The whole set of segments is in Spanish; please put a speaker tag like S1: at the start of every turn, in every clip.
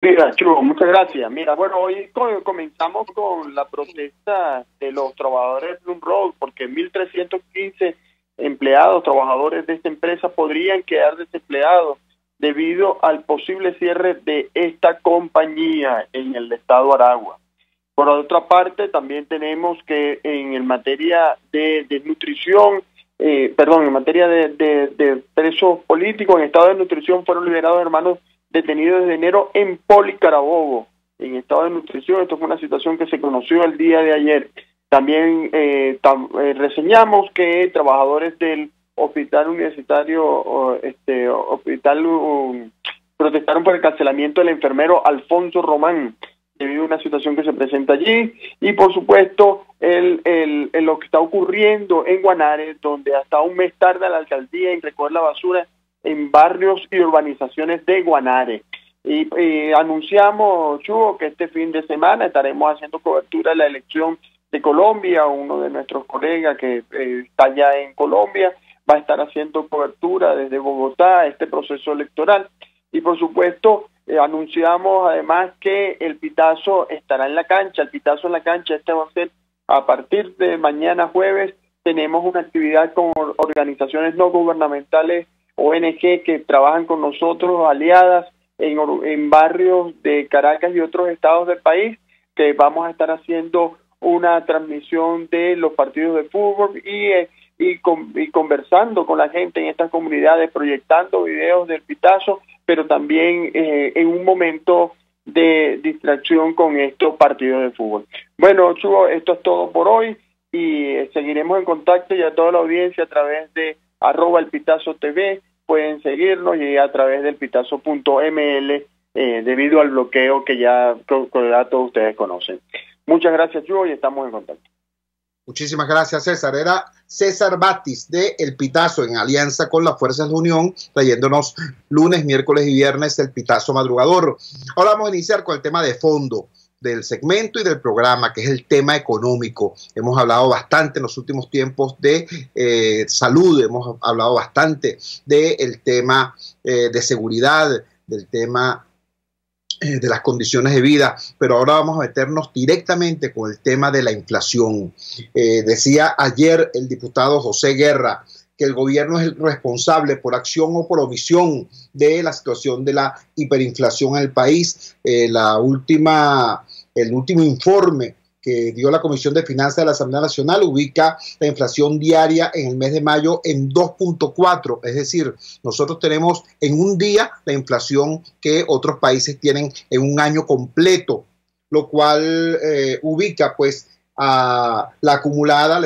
S1: Mira, Chugo, muchas gracias. Mira, bueno, hoy comenzamos con la protesta de los trabajadores de Blue Road, porque 1.315 empleados, trabajadores de esta empresa podrían quedar desempleados debido al posible cierre de esta compañía en el estado Aragua. Por otra parte, también tenemos que en materia de desnutrición, en materia de presos políticos en estado de nutrición fueron liberados hermanos detenidos desde enero en Poli Carabobo, en estado de nutrición. Esto fue una situación que se conoció el día de ayer. También reseñamos que trabajadores del hospital universitario, protestaron por el cancelamiento del enfermero Alfonso Román, debido a una situación que se presenta allí, y por supuesto lo que está ocurriendo en Guanare, donde hasta un mes tarda la alcaldía en recoger la basura en barrios y urbanizaciones de Guanare. Y anunciamos, Chugo, que este fin de semana estaremos haciendo cobertura de la elección de Colombia. Uno de nuestros colegas que está allá en Colombia va a estar haciendo cobertura desde Bogotá este proceso electoral. Y por supuesto, anunciamos además que el Pitazo estará en la cancha. El Pitazo en la cancha, este va a ser a partir de mañana jueves. Tenemos una actividad con organizaciones no gubernamentales, ONG, que trabajan con nosotros, aliadas en barrios de Caracas y otros estados del país, que vamos a estar haciendo una transmisión de los partidos de fútbol y conversando con la gente en estas comunidades, proyectando videos del Pitazo, pero también en un momento de distracción con estos partidos de fútbol. Bueno, Chugo, esto es todo por hoy y seguiremos en contacto, y a toda la audiencia a través de @elpitazo TV pueden seguirnos, y a través del pitazo.ml debido al bloqueo que ya todos ustedes conocen. Muchas gracias, Chugo, y estamos en contacto.
S2: Muchísimas gracias, César. Era César Batis de El Pitazo, en alianza con las Fuerzas de Unión, trayéndonos lunes, miércoles y viernes el Pitazo madrugador. Ahora vamos a iniciar con el tema de fondo del segmento y del programa, que es el tema económico. Hemos hablado bastante en los últimos tiempos de salud, hemos hablado bastante del tema de seguridad, del tema de las condiciones de vida, pero ahora vamos a meternos directamente con el tema de la inflación. Decía ayer el diputado José Guerra que el gobierno es el responsable por acción o por omisión de la situación de la hiperinflación en el país. El último informe que dio la Comisión de Finanzas de la Asamblea Nacional ubica la inflación diaria en el mes de mayo en 2.4, es decir, nosotros tenemos en un día la inflación que otros países tienen en un año completo, lo cual ubica pues a la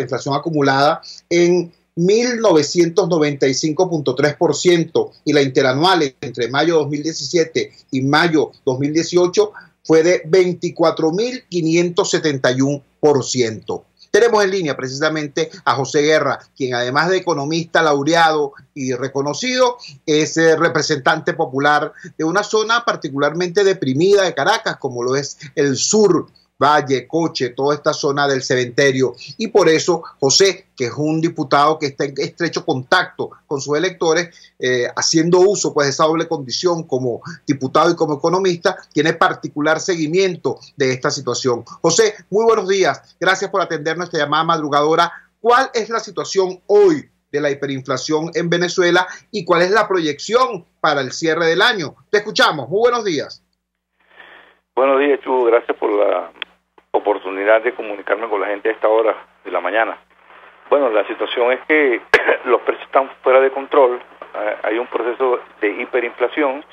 S2: inflación acumulada en 1.995.3%, y la interanual entre mayo 2017 y mayo 2018 fue de 24.571%. Tenemos en línea precisamente a José Guerra, quien además de economista laureado y reconocido, es representante popular de una zona particularmente deprimida de Caracas, como lo es el sur, Valle, Coche, toda esta zona del cementerio. Y por eso José, que es un diputado que está en estrecho contacto con sus electores, haciendo uso pues de esa doble condición como diputado y como economista, tiene particular seguimiento de esta situación. José, muy buenos días. Gracias por atender nuestra llamada madrugadora. ¿Cuál es la situación hoy de la hiperinflación en Venezuela y cuál es la proyección para el cierre del año? Te escuchamos. Muy buenos días.
S3: Buenos días, Chugo. Gracias por la oportunidad de comunicarme con la gente a esta hora de la mañana. Bueno, la situación es que los precios están fuera de control. Hay un proceso de hiperinflación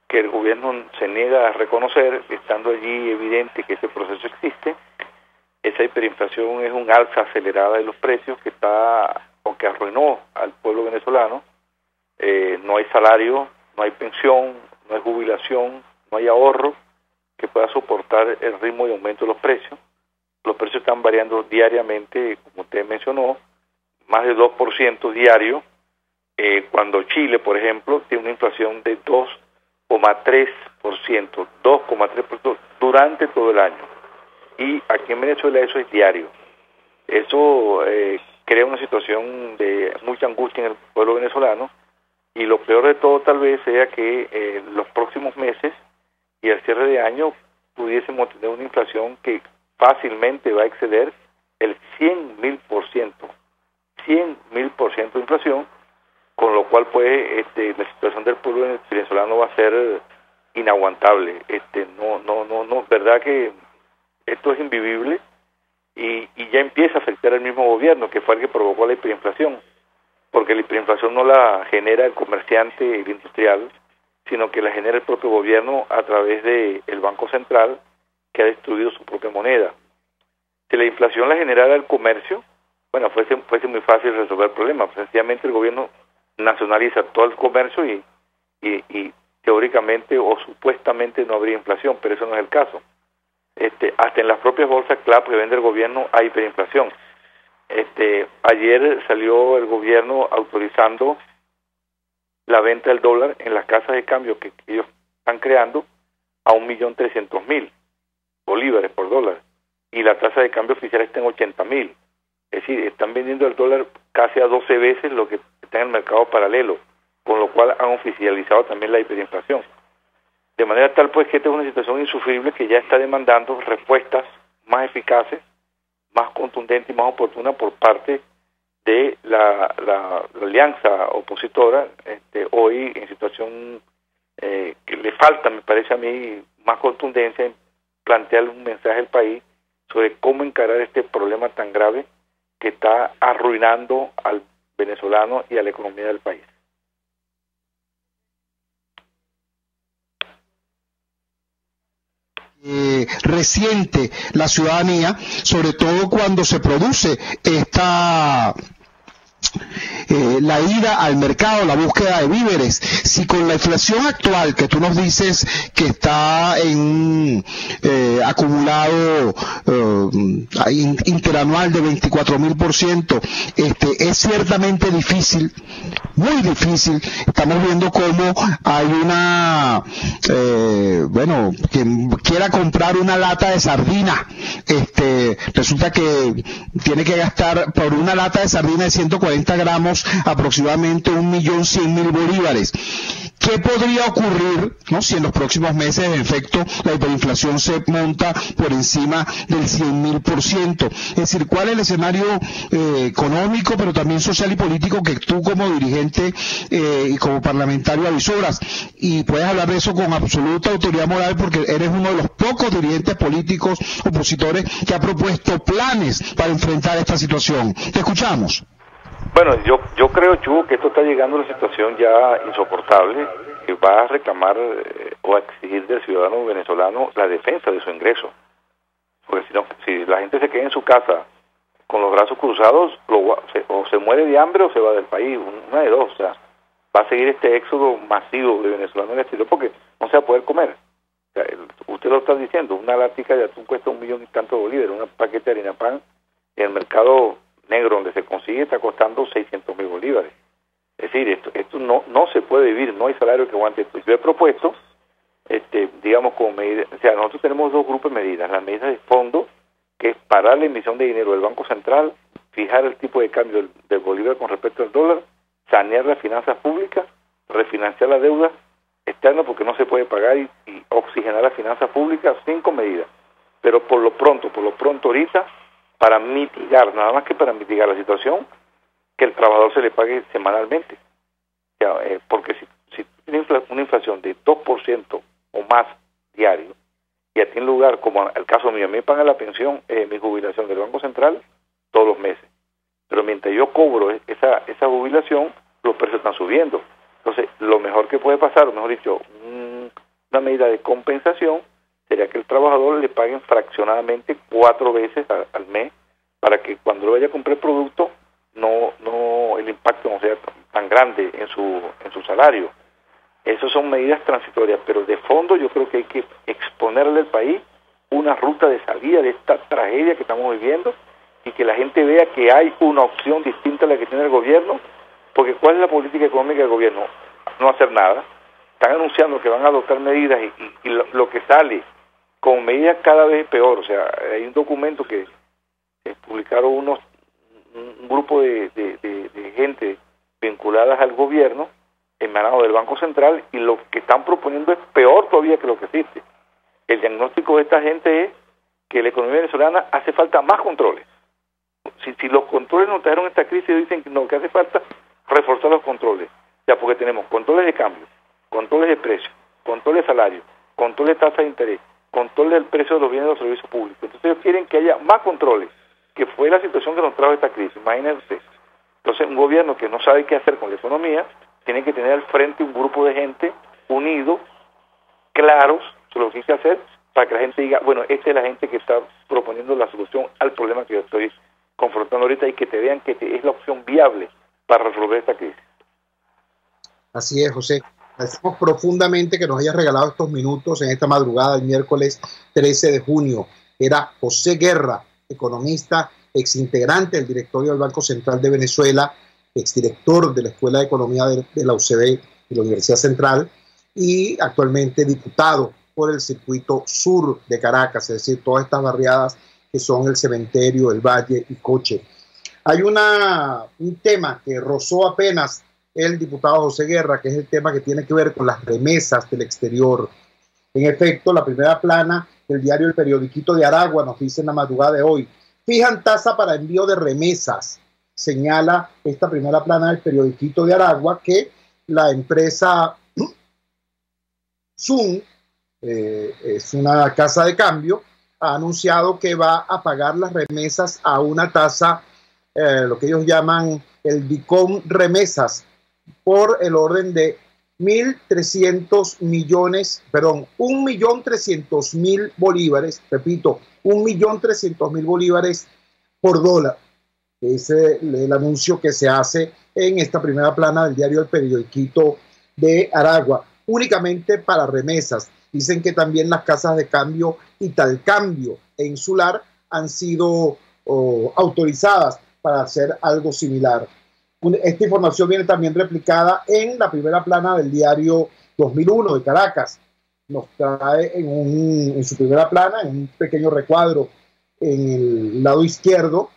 S3: que el gobierno se niega a reconocer, estando allí evidente que ese proceso existe. Esa hiperinflación es un alza acelerada de los precios que arruinó al pueblo venezolano. No hay salario, no hay pensión, no hay jubilación, no hay ahorro que pueda soportar el ritmo de aumento de los precios. Los precios están variando diariamente, como usted mencionó, más de 2% diario, cuando Chile, por ejemplo, tiene una inflación de 2,3% durante todo el año. Y aquí en Venezuela eso es diario. Eso crea una situación de mucha angustia en el pueblo venezolano, y lo peor de todo tal vez sea que los próximos meses y al cierre de año pudiésemos tener una inflación que fácilmente va a exceder el 100.000%, 100.000% de inflación, con lo cual pues la situación del pueblo venezolano va a ser inaguantable. No, verdad que esto es invivible y ya empieza a afectar al mismo gobierno, que fue el que provocó la hiperinflación, porque la hiperinflación no la genera el comerciante y el industrial, sino que la genera el propio gobierno a través del Banco Central, que ha destruido su propia moneda. Si la inflación la generara el comercio, bueno, fuese muy fácil resolver el problema. Sencillamente el gobierno nacionaliza todo el comercio y teóricamente o supuestamente no habría inflación, pero eso no es el caso. Hasta en las propias bolsas CLAP que vende el gobierno hay hiperinflación. Ayer salió el gobierno autorizando la venta del dólar en las casas de cambio que ellos están creando a 1.300.000 bolívares por dólar, y la tasa de cambio oficial está en 80.000. Es decir, están vendiendo el dólar casi a 12 veces lo que está en el mercado paralelo, con lo cual han oficializado también la hiperinflación. De manera tal pues que esta es una situación insufrible que ya está demandando respuestas más eficaces, más contundentes y más oportunas por parte de la alianza opositora, hoy en situación que le falta, me parece a mí, más contundencia en plantear un mensaje al país sobre cómo encarar este problema tan grave que está arruinando al venezolano y a la economía del país.
S4: Resiente la ciudadanía, sobre todo cuando se produce la ida al mercado, la búsqueda de víveres. Si con la inflación actual que tú nos dices que está en un acumulado interanual de 24.000%, es ciertamente difícil, muy difícil. Estamos viendo cómo hay quien quiera comprar una lata de sardina, resulta que tiene que gastar por una lata de sardina de 140 gramos aproximadamente 1.100.000 bolívares. ¿Qué podría ocurrir, no, si en los próximos meses, en efecto, la hiperinflación se monta por encima del 100.000%? Es decir, ¿cuál es el escenario económico, pero también social y político que tú como dirigente y como parlamentario avisoras? Y puedes hablar de eso con absoluta autoridad moral porque eres uno de los pocos dirigentes políticos opositores que ha propuesto planes para enfrentar esta situación. Te escuchamos.
S3: Bueno, yo creo, Chugo, que esto está llegando a una situación ya insoportable, que va a reclamar o a exigir del ciudadano venezolano la defensa de su ingreso. Porque si la gente se queda en su casa con los brazos cruzados, o se muere de hambre o se va del país, una de dos. O sea, va a seguir este éxodo masivo de venezolanos en el exterior porque no se va a poder comer. O sea, usted lo está diciendo, una latica de atún cuesta 1.000.000 y tanto de bolívares, un paquete de harina pan en el mercado negro donde se consigue está costando 600.000 bolívares. Es decir, esto no se puede vivir, no hay salario que aguante esto. Yo he propuesto, digamos, como medida, o sea, nosotros tenemos dos grupos de medidas: la medida de fondo, que es parar la emisión de dinero del Banco Central, fijar el tipo de cambio del bolívar con respecto al dólar, sanear las finanzas públicas, refinanciar la deuda externa porque no se puede pagar y oxigenar las finanzas públicas. 5 medidas. Pero por lo pronto ahorita, para mitigar, nada más que para mitigar la situación, que el trabajador se le pague semanalmente. O sea, porque si tiene una inflación de 2% o más diario, y a ti en lugar, como el caso mío, a mí me pagan la pensión, mi jubilación del Banco Central todos los meses. Pero mientras yo cobro esa jubilación, los precios están subiendo. Entonces, lo mejor que puede pasar, o mejor dicho, una medida de compensación, sería que el trabajador le paguen fraccionadamente 4 veces al mes, para que cuando vaya a comprar producto, el impacto no sea tan grande en su salario. Esas son medidas transitorias, pero de fondo yo creo que hay que exponerle al país una ruta de salida de esta tragedia que estamos viviendo y que la gente vea que hay una opción distinta a la que tiene el gobierno, porque ¿cuál es la política económica del gobierno? No hacer nada. Están anunciando que van a adoptar medidas y lo que sale con medidas cada vez peor. O sea, hay un documento que publicaron un grupo de gente vinculadas al gobierno, emanado del Banco Central, y lo que están proponiendo es peor todavía que lo que existe. El diagnóstico de esta gente es que la economía venezolana hace falta más controles. Si los controles nos trajeron esta crisis, dicen que no, que hace falta reforzar los controles. Ya, porque tenemos controles de cambio, controles de precios, controles de salario, controles de tasa de interés, control del precio de los bienes y los servicios públicos. Entonces ellos quieren que haya más controles, que fue la situación que nos trajo esta crisis. Imagínense. Entonces un gobierno que no sabe qué hacer con la economía, tiene que tener al frente un grupo de gente unido, claros sobre lo que hay que hacer, para que la gente diga, bueno, esta es la gente que está proponiendo la solución al problema que yo estoy confrontando ahorita, y que te vean que es la opción viable para resolver esta crisis.
S2: Así es, José. Agradecemos profundamente que nos hayas regalado estos minutos en esta madrugada del miércoles 13 de junio. Era José Guerra, economista, exintegrante del directorio del Banco Central de Venezuela, exdirector de la Escuela de Economía de la UCB y la Universidad Central, y actualmente diputado por el circuito sur de Caracas, es decir, todas estas barriadas que son el Cementerio, el Valle y Coche. Hay un tema que rozó apenas el diputado José Guerra, que es el tema que tiene que ver con las remesas del exterior. En efecto, la primera plana del diario El Periodiquito de Aragua nos dice en la madrugada de hoy: fijan tasa para envío de remesas. Señala esta primera plana del Periodiquito de Aragua que la empresa Zoom, es una casa de cambio, ha anunciado que va a pagar las remesas a una tasa, lo que ellos llaman el DICOM remesas, por el orden de 1.300.000 bolívares, repito, 1.300.000 bolívares por dólar. Ese es el anuncio que se hace en esta primera plana del diario El Periodiquito de Aragua, únicamente para remesas. Dicen que también las casas de cambio Italcambio e Insular han sido autorizadas para hacer algo similar. Esta información viene también replicada en la primera plana del diario 2001 de Caracas. Nos trae en su primera plana, en un pequeño recuadro en el lado izquierdo,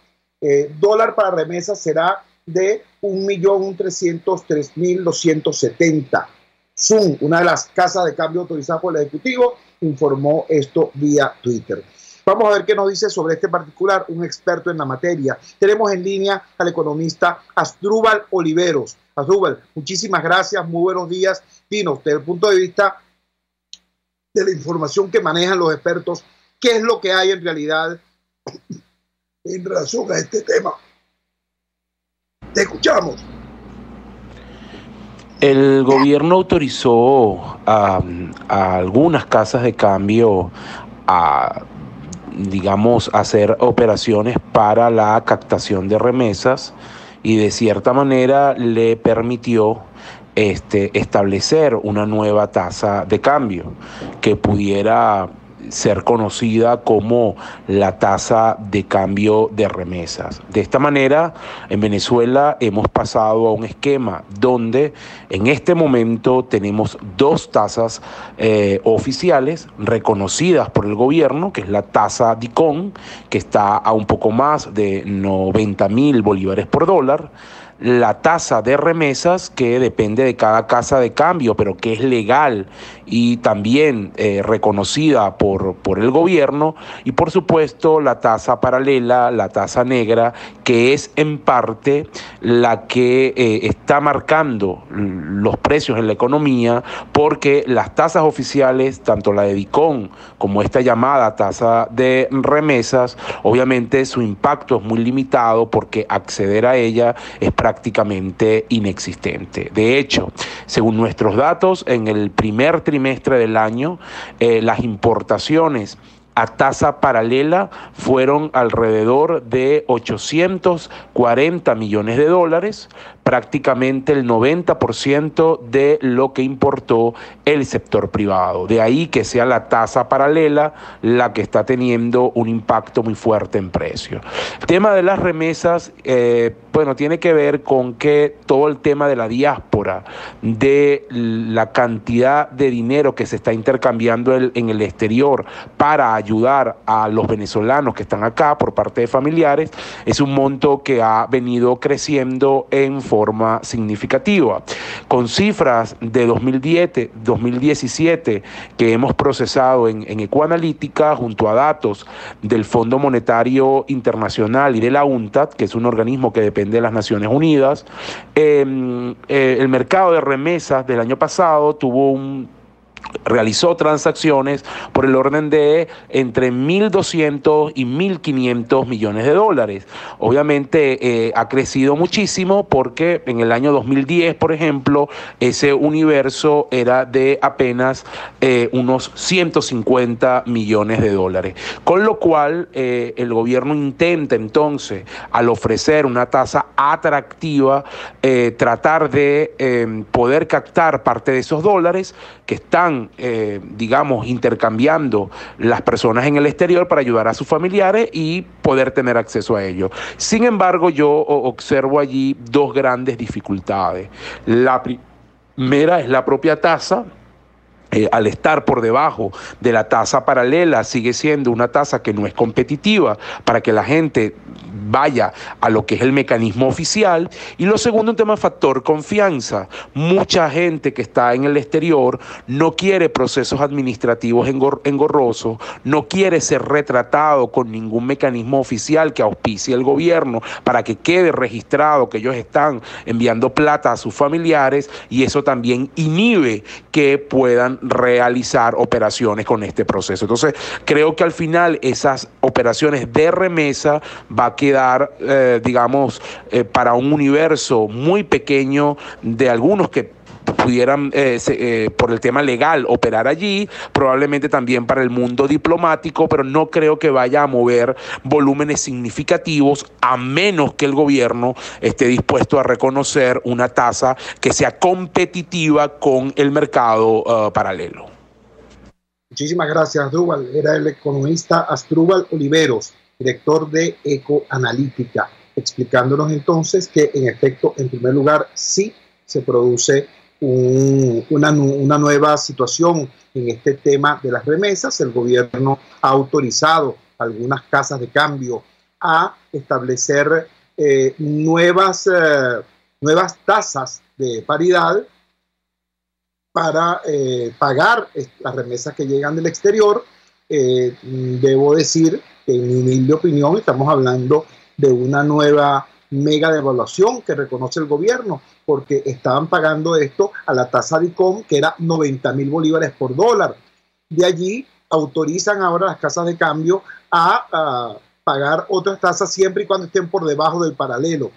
S2: dólar para remesas será de 1.303.270. Zoom, una de las casas de cambio autorizadas por el Ejecutivo, informó esto vía Twitter. Vamos a ver qué nos dice sobre este particular un experto en la materia. Tenemos en línea al economista Asdrúbal Oliveros. Asdrúbal, muchísimas gracias, muy buenos días. Dinos, desde el punto de vista de la información que manejan los expertos, ¿qué es lo que hay en realidad en relación a este tema? Te escuchamos.
S5: El gobierno autorizó a algunas casas de cambio a, digamos, hacer operaciones para la captación de remesas, y de cierta manera le permitió establecer una nueva tasa de cambio que pudiera ser conocida como la tasa de cambio de remesas. De esta manera, en Venezuela hemos pasado a un esquema donde en este momento tenemos dos tasas oficiales reconocidas por el gobierno, que es la tasa DICOM, que está a un poco más de 90.000 bolívares por dólar, la tasa de remesas, que depende de cada casa de cambio, pero que es legal y también reconocida por el gobierno, y por supuesto la tasa paralela, la tasa negra, que es en parte la que está marcando los precios en la economía, porque las tasas oficiales, tanto la de DICOM como esta llamada tasa de remesas, obviamente su impacto es muy limitado, porque acceder a ella es prácticamente inexistente. De hecho, según nuestros datos, en el primer trimestre del año, las importaciones a tasa paralela fueron alrededor de 840 millones de dólares, prácticamente el 90% de lo que importó el sector privado. De ahí que sea la tasa paralela la que está teniendo un impacto muy fuerte en precios. El tema de las remesas, tiene que ver con que todo el tema de la diáspora, de la cantidad de dinero que se está intercambiando en el exterior para ayudar a los venezolanos que están acá por parte de familiares, es un monto que ha venido creciendo en forma significativa. Con cifras de 2017 que hemos procesado en Ecoanalítica, junto a datos del Fondo Monetario Internacional y de la UNTAD, que es un organismo que depende de las Naciones Unidas, el mercado de remesas del año pasado realizó transacciones por el orden de entre 1.200 y 1.500 millones de dólares. Obviamente ha crecido muchísimo porque en el año 2010, por ejemplo, ese universo era de apenas unos 150 millones de dólares. Con lo cual el gobierno intenta entonces, al ofrecer una tasa atractiva, tratar de poder captar parte de esos dólares que están digamos, intercambiando las personas en el exterior para ayudar a sus familiares y poder tener acceso a ellos. Sin embargo, yo observo allí dos grandes dificultades. La primera es la propia tasa. Al estar por debajo de la tasa paralela, sigue siendo una tasa que no es competitiva para que la gente vaya a lo que es el mecanismo oficial. Y lo segundo, un tema factor confianza. Mucha gente que está en el exterior no quiere procesos administrativos engorrosos, no quiere ser retratado con ningún mecanismo oficial que auspicie el gobierno para que quede registrado que ellos están enviando plata a sus familiares, y eso también inhibe que puedan realizar operaciones con este proceso. Entonces, creo que al final esas operaciones de remesa va a quedar, digamos, para un universo muy pequeño de algunos que pudieran, por el tema legal, operar allí, probablemente también para el mundo diplomático, pero no creo que vaya a mover volúmenes significativos, a menos que el gobierno esté dispuesto a reconocer una tasa que sea competitiva con el mercado paralelo.
S2: Muchísimas gracias, Asdrúbal. Era el economista Asdrúbal Oliveros, director de Ecoanalítica, explicándonos entonces que, en efecto, en primer lugar, sí se produce una nueva situación en este tema de las remesas. El gobierno ha autorizado a algunas casas de cambio a establecer nuevas tasas de paridad para pagar las remesas que llegan del exterior. Debo decir que, en mi humilde opinión, estamos hablando de una nueva mega devaluación que reconoce el gobierno, porque estaban pagando esto a la tasa de ICOM, que era 90.000 bolívares por dólar. De allí autorizan ahora las casas de cambio a pagar otras tasas siempre y cuando estén por debajo del paralelo.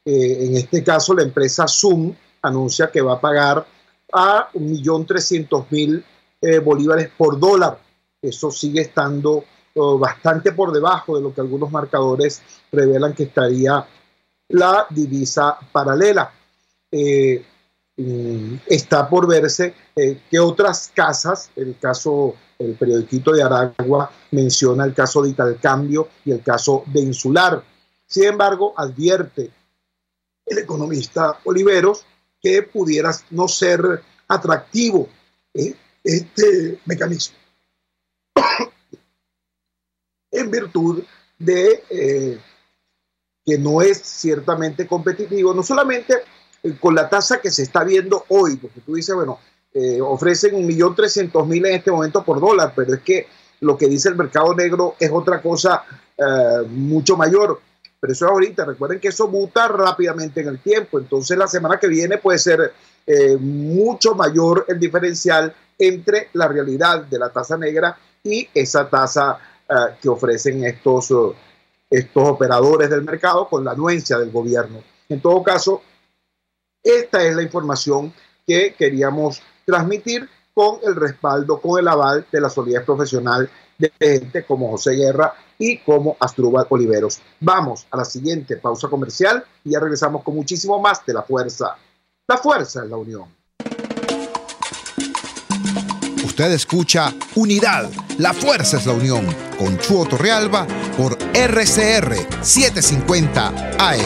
S2: En este caso, la empresa Zoom anuncia que va a pagar a 1.300.000 bolívares por dólar. Eso sigue estando bastante por debajo de lo que algunos marcadores revelan que estaría la divisa paralela. Está por verse que otras casas, el periodiquito de Aragua menciona el caso de Italcambio y el caso de Insular. Sin embargo, advierte el economista Oliveros que pudiera no ser atractivo este mecanismo en virtud de que no es ciertamente competitivo, no solamente con la tasa que se está viendo hoy, porque tú dices, bueno, ofrecen 1.300.000 en este momento por dólar, pero es que lo que dice el mercado negro es otra cosa mucho mayor. Pero eso es ahorita. Recuerden que eso muta rápidamente en el tiempo. Entonces, la semana que viene puede ser mucho mayor el diferencial entre la realidad de la tasa negra y esa tasa que ofrecen estos operadores del mercado con la anuencia del gobierno. En todo caso, esta es la información que queríamos transmitir, con el respaldo, con el aval de la solidez profesional de gente como José Guerra y como Asdrúbal Oliveros. Vamos a la siguiente pausa comercial y ya regresamos con muchísimo más de La Fuerza. La fuerza es la unión.
S6: Usted escucha Unidad, la fuerza es la unión, con Chuo Torrealba por RCR 750 AM.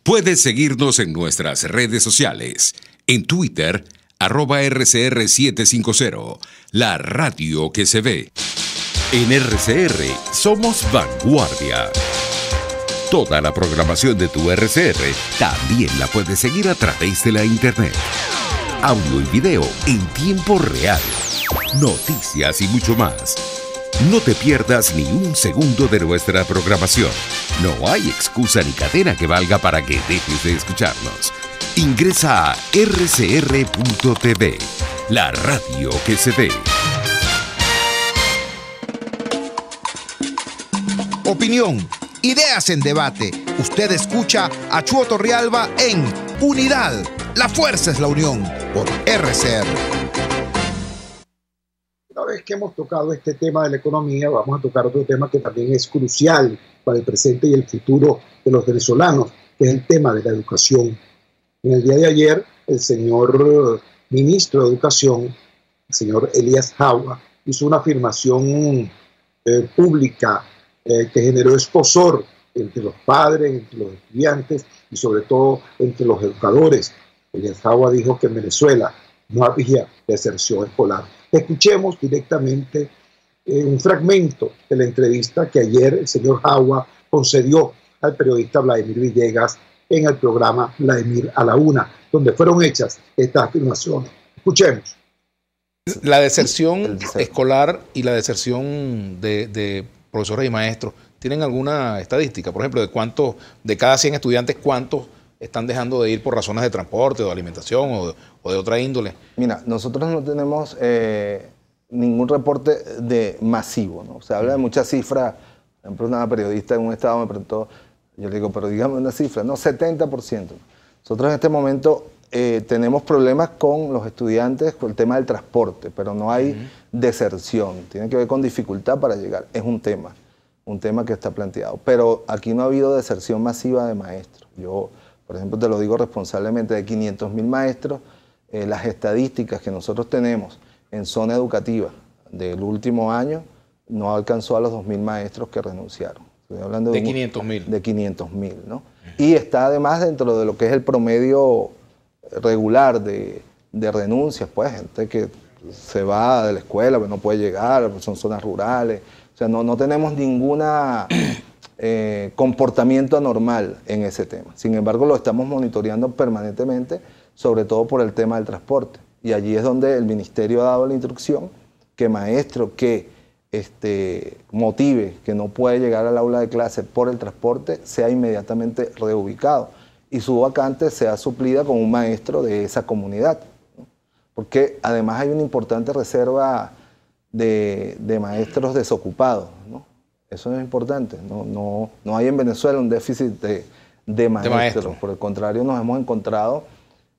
S7: Puedes seguirnos en nuestras redes sociales. En Twitter, @RCR750, la radio que se ve. En RCR somos vanguardia. Toda la programación de tu RCR también la puedes seguir a través de la internet. Audio y video en tiempo real. Noticias y mucho más. No te pierdas ni un segundo de nuestra programación. No hay excusa ni cadena que valga para que dejes de escucharnos. Ingresa a rcr.tv, la radio que se ve.
S6: Opinión, ideas en debate. Usted escucha a Chuo Torrealba en Unidad. La fuerza es la unión por RCR.
S2: Una vez que hemos tocado este tema de la economía, vamos a tocar otro tema que también es crucial para el presente y el futuro de los venezolanos, que es el tema de la educación. En el día de ayer, el señor ministro de Educación, el señor Elías Jaua, hizo una afirmación pública que generó escosor entre los padres, entre los estudiantes y sobre todo entre los educadores. Elías Jaua dijo que en Venezuela no había deserción escolar. Escuchemos directamente un fragmento de la entrevista que ayer el señor Jaua concedió al periodista Vladimir Villegas en el programa Vladimir a la Una, donde fueron hechas estas afirmaciones. Escuchemos.
S8: La deserción escolar y la deserción de profesores y maestros, ¿tienen alguna estadística? Por ejemplo, de cada 100 estudiantes, ¿cuántos están dejando de ir por razones de transporte, o de alimentación o de otra índole?
S9: Mira, nosotros no tenemos ningún reporte masivo, ¿no? Se habla de muchas cifras. Por ejemplo, una periodista en un estado me preguntó, yo le digo, pero dígame una cifra. No, 70%. Nosotros en este momento tenemos problemas con los estudiantes con el tema del transporte, pero no hay deserción. Tiene que ver con dificultad para llegar. Es un tema que está planteado. Pero aquí no ha habido deserción masiva de maestros. Yo, por ejemplo, te lo digo responsablemente, de 500.000 maestros, las estadísticas que nosotros tenemos en zona educativa del último año no alcanzó a los 2.000 maestros que renunciaron. Estoy hablando
S8: de 500.000.
S9: De 500.000, ¿no? Y está además dentro de lo que es el promedio regular de renuncias, pues, gente que se va de la escuela, pero no puede llegar, son zonas rurales. O sea, no tenemos ninguna comportamiento anormal en ese tema. Sin embargo, lo estamos monitoreando permanentemente, sobre todo por el tema del transporte. Y allí es donde el ministerio ha dado la instrucción que maestro que motive que no puede llegar al aula de clase por el transporte sea inmediatamente reubicado y su vacante sea suplida con un maestro de esa comunidad, ¿no? Porque además hay una importante reserva de maestros desocupados, ¿no? Eso es importante. No hay en Venezuela un déficit de maestros. Por el contrario, nos hemos encontrado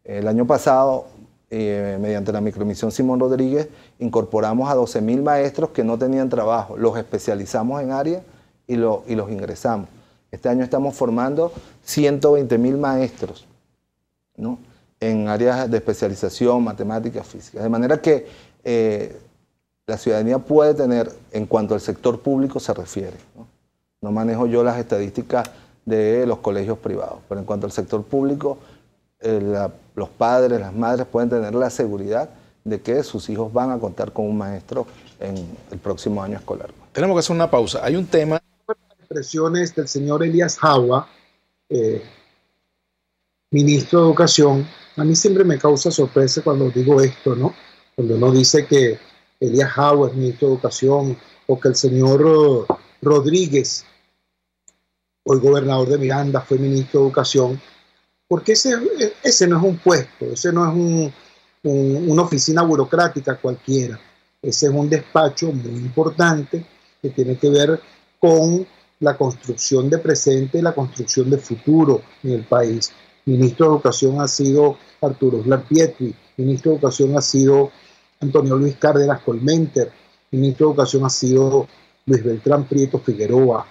S9: el año pasado, mediante la micromisión Simón Rodríguez, incorporamos a 12.000 maestros que no tenían trabajo, los especializamos en área y los ingresamos. Este año estamos formando 120.000 maestros, ¿no? En áreas de especialización, matemáticas, físicas. De manera que la ciudadanía puede tener, en cuanto al sector público se refiere, no manejo yo las estadísticas de los colegios privados, pero en cuanto al sector público, los padres, las madres pueden tener la seguridad de que sus hijos van a contar con un maestro en el próximo año escolar.
S8: Tenemos que hacer una pausa. Hay un tema.
S2: Expresiones del señor Elías Jaua, ministro de Educación. A mí siempre me causa sorpresa cuando digo esto, ¿no? Cuando uno dice que Elías Jaua es ministro de Educación o que el señor Rodríguez, hoy gobernador de Miranda, fue ministro de Educación. Porque ese no es un puesto, ese no es una oficina burocrática cualquiera. Ese es un despacho muy importante que tiene que ver con la construcción de presente y la construcción de futuro en el país. Ministro de Educación ha sido Arturo Uslar Pietri, ministro de Educación ha sido Antonio Luis Cárdenas Colmenter, ministro de Educación ha sido Luis Beltrán Prieto Figueroa.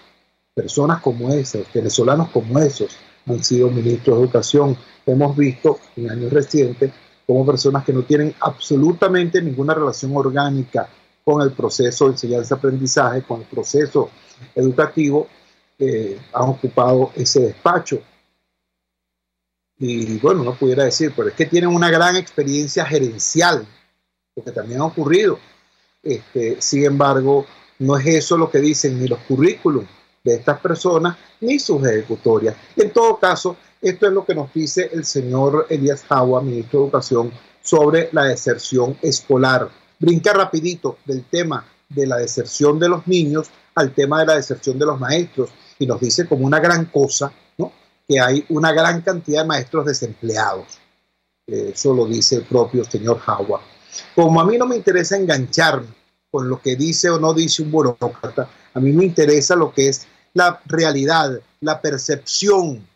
S2: Personas como esas, venezolanos como esos, han sido ministros de Educación. Hemos visto en años recientes como personas que no tienen absolutamente ninguna relación orgánica con el proceso de enseñanza-aprendizaje, con el proceso educativo, han ocupado ese despacho. y bueno, uno pudiera decir, pero es que tienen una gran experiencia gerencial, porque también ha ocurrido. Sin embargo, no es eso lo que dicen ni los currículums de estas personas, ni sus ejecutorias. En todo caso, esto es lo que nos dice el señor Elías Jaua, ministro de Educación, sobre la deserción escolar. Brinca rapidito del tema de la deserción de los niños al tema de la deserción de los maestros y nos dice como una gran cosa, ¿no?, que hay una gran cantidad de maestros desempleados. Eso lo dice el propio señor Jaua. Como a mí no me interesa engancharme con lo que dice o no dice un burócrata, a mí me interesa lo que es la realidad, la percepción,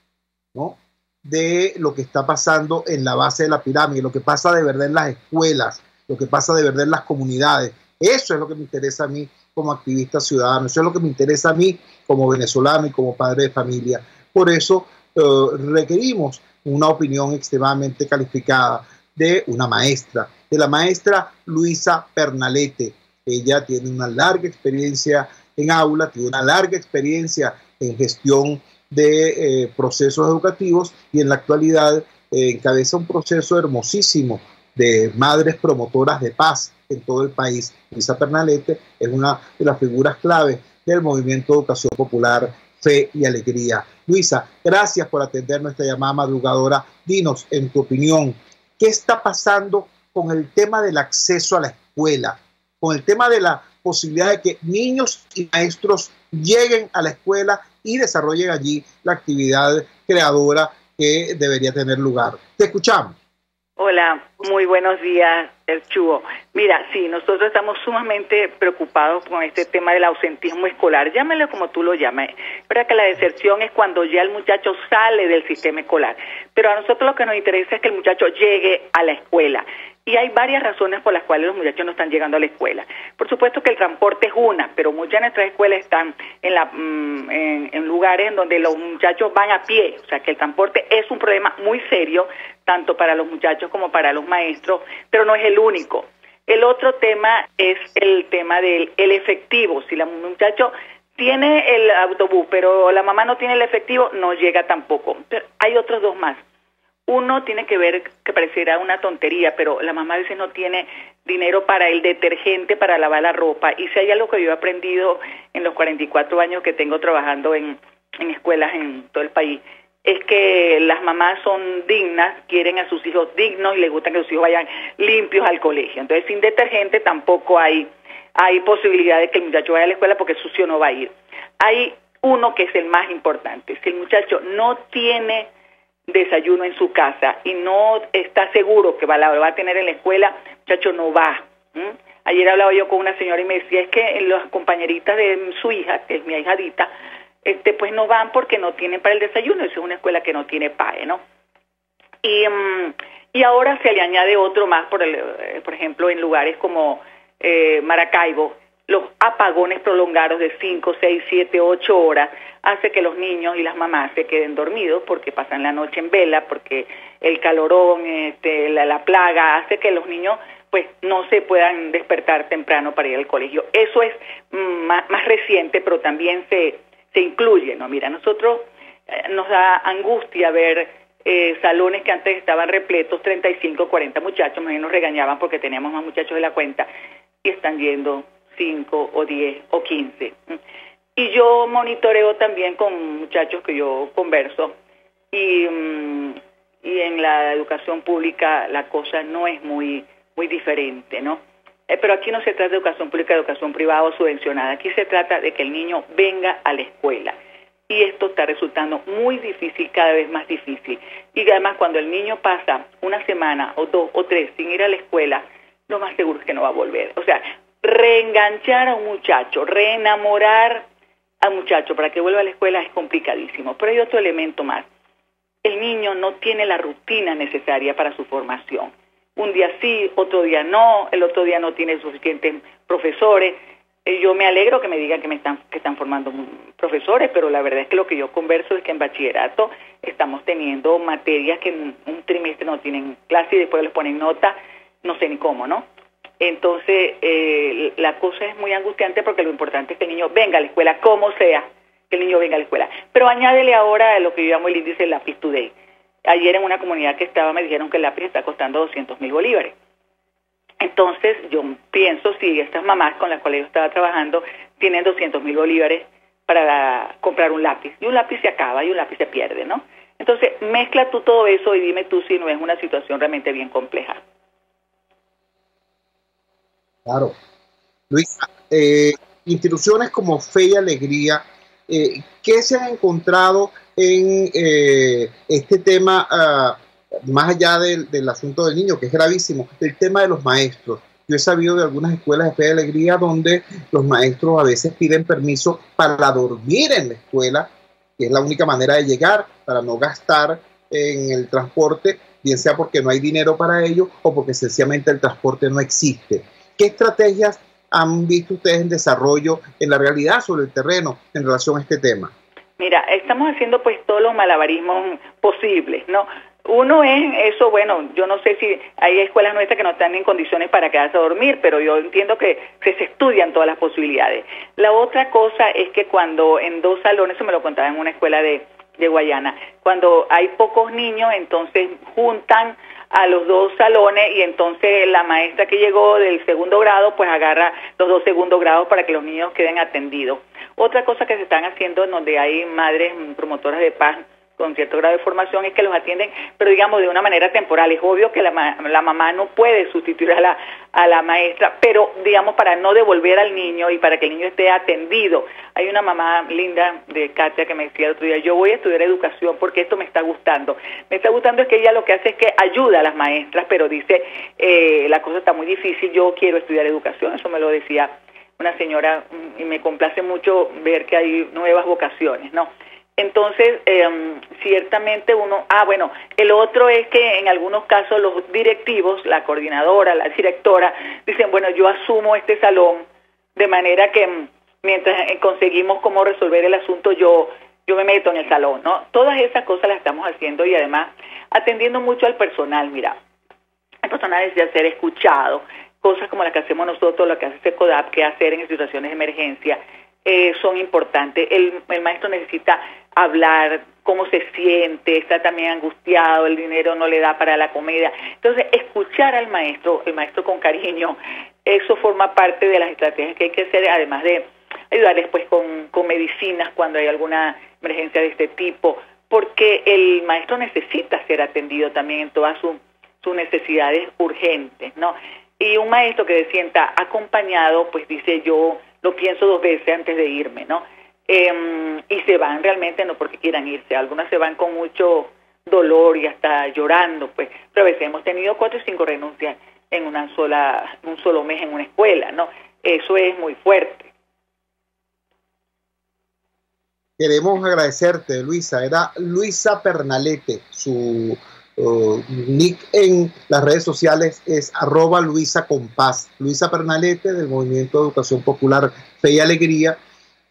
S2: ¿no?, de lo que está pasando en la base de la pirámide, lo que pasa de verdad en las escuelas, lo que pasa de verdad en las comunidades. Eso es lo que me interesa a mí como activista ciudadano, eso es lo que me interesa a mí como venezolano y como padre de familia. Por eso requerimos una opinión extremadamente calificada de una maestra, de la maestra Luisa Pernalete. Ella tiene una larga experiencia en aula, tiene una larga experiencia en gestión de procesos educativos y en la actualidad encabeza un proceso hermosísimo de madres promotoras de paz en todo el país. Luisa Pernalete es una de las figuras clave del movimiento de educación popular Fe y Alegría. Luisa, gracias por atender nuestra llamada madrugadora. Dinos, en tu opinión, ¿qué está pasando con el tema del acceso a la escuela? Con el tema de la posibilidad de que niños y maestros lleguen a la escuela y desarrollen allí la actividad creadora que debería tener lugar. Te escuchamos.
S10: Hola, muy buenos días, El Chugo. Mira, sí, nosotros estamos sumamente preocupados con este tema del ausentismo escolar. Llámalo como tú lo llames. Pero que la deserción es cuando ya el muchacho sale del sistema escolar. Pero a nosotros lo que nos interesa es que el muchacho llegue a la escuela. Y hay varias razones por las cuales los muchachos no están llegando a la escuela. Por supuesto que el transporte es una, pero muchas de nuestras escuelas están en lugares en donde los muchachos van a pie. O sea que el transporte es un problema muy serio, tanto para los muchachos como para los maestros, pero no es el único. El otro tema es el tema del efectivo. Si el muchacho tiene el autobús, pero la mamá no tiene el efectivo, no llega tampoco. Pero hay otros dos más. Uno tiene que ver, que pareciera una tontería, pero la mamá a veces no tiene dinero para el detergente para lavar la ropa. Y si hay algo que yo he aprendido en los 44 años que tengo trabajando en escuelas en todo el país, es que las mamás son dignas, quieren a sus hijos dignos y les gusta que sus hijos vayan limpios al colegio. Entonces, sin detergente tampoco hay posibilidad de que el muchacho vaya a la escuela porque sucio no va a ir. Hay uno que es el más importante. Si el muchacho no tiene desayuno en su casa y no está seguro que va a tener en la escuela, el muchacho no va. Ayer hablaba yo con una señora y me decía, es que las compañeritas de su hija, que es mi ahijadita, pues no van porque no tienen para el desayuno. Esa es una escuela que no tiene PAE, ¿no? Y ahora se le añade otro más, por ejemplo, en lugares como Maracaibo, los apagones prolongados de 5, 6, 7, 8 horas hace que los niños y las mamás se queden dormidos porque pasan la noche en vela, porque el calorón, la plaga hace que los niños pues no se puedan despertar temprano para ir al colegio. Eso es más reciente, pero también se incluye, ¿no? Mira, nosotros nos da angustia ver salones que antes estaban repletos, 35, 40 muchachos, más bien nos regañaban porque teníamos más muchachos de la cuenta y están yendo 5 o 10 o 15. Y yo monitoreo también con muchachos que yo converso y en la educación pública la cosa no es muy diferente, ¿no? Pero aquí no se trata de educación pública, de educación privada o subvencionada. Aquí se trata de que el niño venga a la escuela. Y esto está resultando muy difícil, cada vez más difícil. Y además cuando el niño pasa una semana o 2 o 3 sin ir a la escuela, lo más seguro es que no va a volver. O sea, reenganchar a un muchacho, reenamorar a un muchacho para que vuelva a la escuela es complicadísimo. Pero hay otro elemento más. El niño no tiene la rutina necesaria para su formación. Un día sí, otro día no, el otro día no tiene suficientes profesores. Yo me alegro que me digan que están formando profesores, pero la verdad es que lo que yo converso es que en bachillerato estamos teniendo materias que en un trimestre no tienen clase y después les ponen nota, no sé ni cómo, ¿no? Entonces, la cosa es muy angustiante porque lo importante es que el niño venga a la escuela, como sea, que el niño venga a la escuela. Pero añádele ahora lo que yo llamo el índice Lapis Today. Ayer en una comunidad que estaba me dijeron que el lápiz está costando 200.000 bolívares. Entonces yo pienso si estas mamás con las cuales yo estaba trabajando tienen 200.000 bolívares para comprar un lápiz, y un lápiz se acaba y un lápiz se pierde, ¿no? Entonces mezcla tú todo eso y dime tú si no es una situación realmente bien compleja.
S2: Claro. Luisa, instituciones como Fe y Alegría, ¿qué se ha encontrado en este tema, más allá del asunto del niño, que es gravísimo, el tema de los maestros? Yo he sabido de algunas escuelas de Fe y Alegría donde los maestros a veces piden permiso para dormir en la escuela, que es la única manera de llegar, para no gastar en el transporte, bien sea porque no hay dinero para ello o porque sencillamente el transporte no existe. ¿Qué estrategias han visto ustedes en desarrollo en la realidad sobre el terreno en relación a este tema?
S10: Mira, estamos haciendo pues todos los malabarismos posibles, ¿no? Uno es eso, bueno, yo no sé si hay escuelas nuestras que no están en condiciones para quedarse a dormir, pero yo entiendo que se estudian todas las posibilidades. La otra cosa es que cuando en 2 salones, eso me lo contaba en una escuela de Guayana, cuando hay pocos niños, entonces juntan a los 2 salones y entonces la maestra que llegó del 2º grado pues agarra los 2 segundos grados para que los niños queden atendidos. Otra cosa que se están haciendo en donde hay madres promotoras de paz con cierto grado de formación es que los atienden, pero digamos de una manera temporal. Es obvio que la mamá no puede sustituir a la maestra, pero digamos para no devolver al niño y para que el niño esté atendido. Hay una mamá linda de Katia que me decía el otro día, yo voy a estudiar educación porque esto me está gustando. Me está gustando es que ella lo que hace es que ayuda a las maestras, pero dice, la cosa está muy difícil, yo quiero estudiar educación. Eso me lo decía una señora y me complace mucho ver que hay nuevas vocaciones, ¿no? Entonces, ciertamente uno... bueno, el otro es que en algunos casos los directivos, la coordinadora, la directora, dicen, bueno, yo asumo este salón, de manera que mientras conseguimos cómo resolver el asunto, yo me meto en el salón, ¿no? Todas esas cosas las estamos haciendo y además atendiendo mucho al personal. Mira, el personal desea ser escuchado, cosas como las que hacemos nosotros, lo que hace SECODAP, que hacer en situaciones de emergencia, son importantes. El maestro necesita hablar cómo se siente, está también angustiado, el dinero no le da para la comida. Entonces, escuchar al maestro, el maestro con cariño, eso forma parte de las estrategias que hay que hacer, además de ayudarles pues con medicinas cuando hay alguna emergencia de este tipo, porque el maestro necesita ser atendido también en todas sus necesidades urgentes, ¿no? Y un maestro que se sienta acompañado, pues dice, yo lo pienso 2 veces antes de irme, ¿no? Y se van realmente no porque quieran irse, algunas se van con mucho dolor y hasta llorando, pues, pero a veces hemos tenido 4 o 5 renuncias en un solo mes en una escuela, ¿no? Eso es muy fuerte.
S2: Queremos agradecerte, Luisa. Era Luisa Pernalete, su nick en las redes sociales es @LuisaCompás. Luisa Pernalete del Movimiento de Educación Popular Fe y Alegría,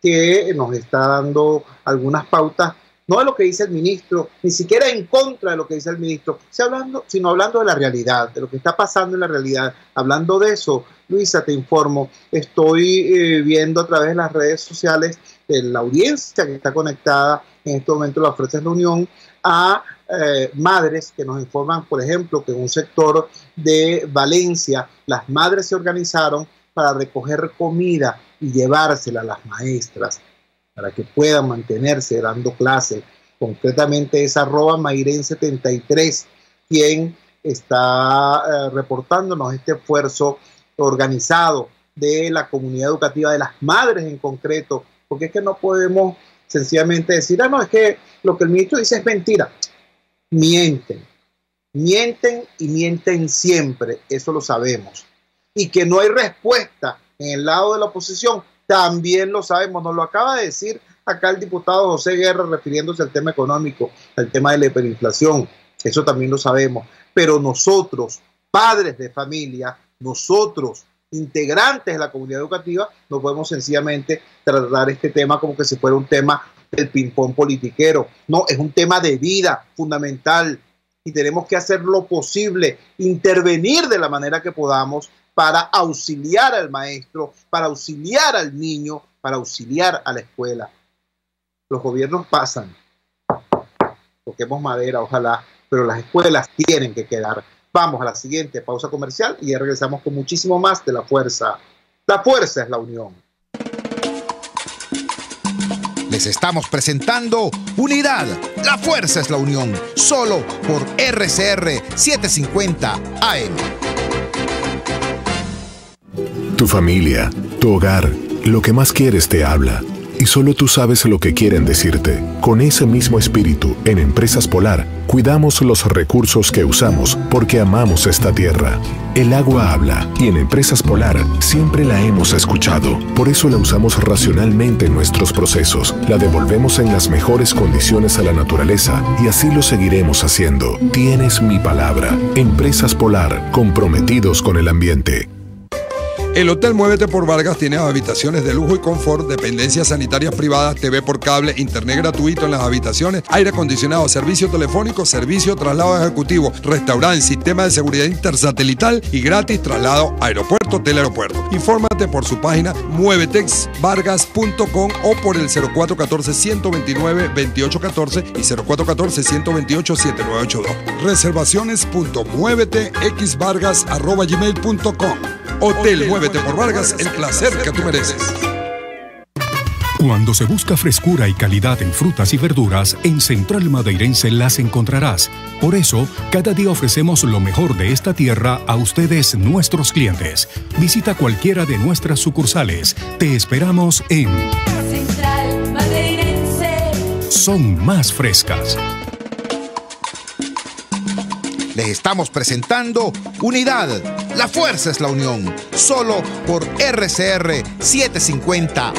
S2: que nos está dando algunas pautas, no de lo que dice el ministro, ni siquiera en contra de lo que dice el ministro, sino hablando de la realidad, de lo que está pasando en la realidad. Hablando de eso, Luisa, te informo, estoy viendo a través de las redes sociales de la audiencia que está conectada en este momento a la Fuerza de la Unión, a madres que nos informan, por ejemplo, que en un sector de Valencia las madres se organizaron para recoger comida y llevársela a las maestras para que puedan mantenerse dando clases. Concretamente es @Mayren73 quien está reportándonos este esfuerzo organizado de la comunidad educativa, de las madres en concreto, porque es que no podemos sencillamente decir, no, es que lo que el ministro dice es mentira. Mienten y mienten siempre, eso lo sabemos. Y que no hay respuesta en el lado de la oposición, también lo sabemos, nos lo acaba de decir acá el diputado José Guerra refiriéndose al tema económico, al tema de la hiperinflación, eso también lo sabemos, pero nosotros, padres de familia, nosotros, integrantes de la comunidad educativa, no podemos sencillamente tratar este tema como que si fuera un tema del ping-pong politiquero. No, es un tema de vida fundamental y tenemos que hacer lo posible, intervenir de la manera que podamos para auxiliar al maestro, para auxiliar al niño, para auxiliar a la escuela. Los gobiernos pasan, toquemos madera, ojalá pero las escuelas tienen que quedar. Vamos a la siguiente pausa comercial y ya regresamos con muchísimo más de La Fuerza. La fuerza es la unión.
S6: Les estamos presentando Unidad. La fuerza es la unión. Solo por RCR 750 AM.
S11: Tu familia, tu hogar, lo que más quieres te habla. Y solo tú sabes lo que quieren decirte. Con ese mismo espíritu, en Empresas Polar, cuidamos los recursos que usamos porque amamos esta tierra. El agua habla y en Empresas Polar siempre la hemos escuchado. Por eso la usamos racionalmente en nuestros procesos. La devolvemos en las mejores condiciones a la naturaleza y así lo seguiremos haciendo. Tienes mi palabra. Empresas Polar, comprometidos con el ambiente.
S12: El Hotel Muévete por Vargas tiene habitaciones de lujo y confort, dependencias sanitarias privadas, TV por cable, internet gratuito en las habitaciones, aire acondicionado, servicio telefónico, servicio traslado ejecutivo, restaurante, sistema de seguridad intersatelital y gratis traslado aeropuerto-teleaeropuerto. Infórmate por su página muevetexvargas.com o por el 0414-129-2814 y 0414-128-7982. Reservaciones.muevetexvargas@gmail.com. Hotel Muévete por Vargas, el placer que tú mereces.
S13: Cuando se busca frescura y calidad en frutas y verduras, en Central Madeirense las encontrarás. Por eso, cada día ofrecemos lo mejor de esta tierra a ustedes, nuestros clientes. Visita cualquiera de nuestras sucursales. Te esperamos en Central Madeirense. Son más frescas.
S6: Les estamos presentando Unidad. La fuerza es la unión. Solo por RCR 750 AM.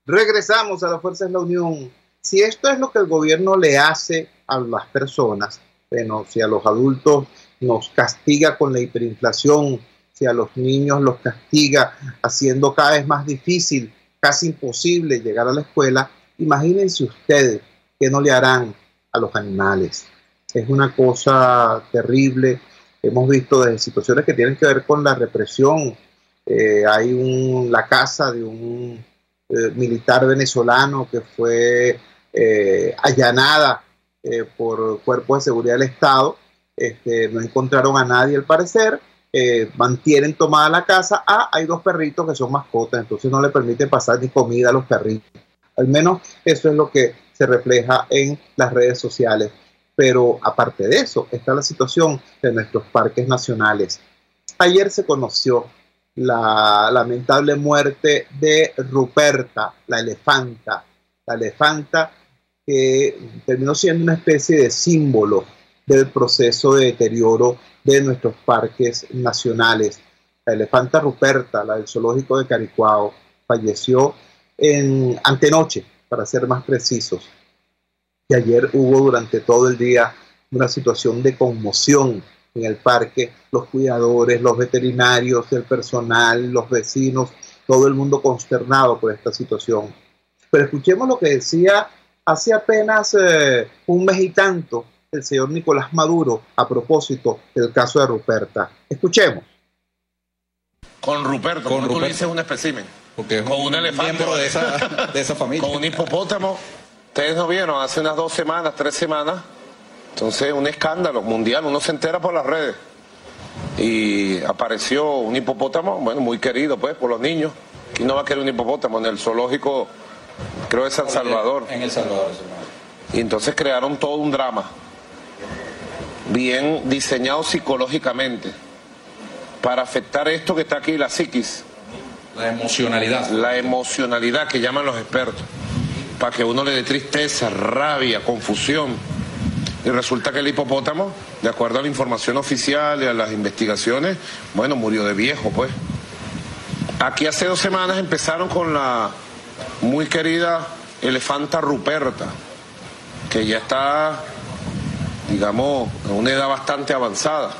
S2: Regresamos a La Fuerza es la Unión. Si esto es lo que el gobierno le hace a las personas, bueno, si a los adultos nos castiga con la hiperinflación, si a los niños los castiga haciendo cada vez más difícil, casi imposible llegar a la escuela, imagínense ustedes qué no le harán a los animales. Es una cosa terrible. Hemos visto desde situaciones que tienen que ver con la represión. Hay la casa de un militar venezolano que fue allanada por cuerpos de seguridad del Estado. No encontraron a nadie al parecer. Mantienen tomada la casa. Hay 2 perritos que son mascotas, entonces no le permiten pasar ni comida a los perritos. Al menos eso es lo que se refleja en las redes sociales. Pero aparte de eso, está la situación de nuestros parques nacionales. Ayer se conoció la lamentable muerte de Ruperta, la elefanta que terminó siendo una especie de símbolo del proceso de deterioro de nuestros parques nacionales. La elefanta Ruperta, la del zoológico de Caricuao, falleció antenoche, para ser más precisos. Y ayer hubo durante todo el día una situación de conmoción en el parque. Los cuidadores, los veterinarios, el personal, los vecinos, todo el mundo consternado por esta situación. Pero escuchemos lo que decía hace apenas un mes y tanto el señor Nicolás Maduro a propósito del caso de Ruperta. Escuchemos.
S14: Con Ruperto, como tú le dices, un espécimen. Porque con un elefante miembro de esa familia. Con un hipopótamo. Ustedes no vieron hace unas 2 semanas, 3 semanas. Entonces, un escándalo mundial. Uno se entera por las redes. Y apareció un hipopótamo, bueno, muy querido, pues, por los niños. ¿Quién no va a querer un hipopótamo? En el zoológico, creo, de San Salvador. En El Salvador. Y entonces crearon todo un drama. Bien diseñado psicológicamente. Para afectar esto que está aquí, la psiquis. La emocionalidad. La emocionalidad que llaman los expertos. Para que uno le dé tristeza, rabia, confusión. Y resulta que el hipopótamo, de acuerdo a la información oficial y a las investigaciones, bueno, murió de viejo, pues. Aquí hace 2 semanas empezaron con la muy querida elefanta Ruperta, que ya está, digamos, en una edad bastante avanzada.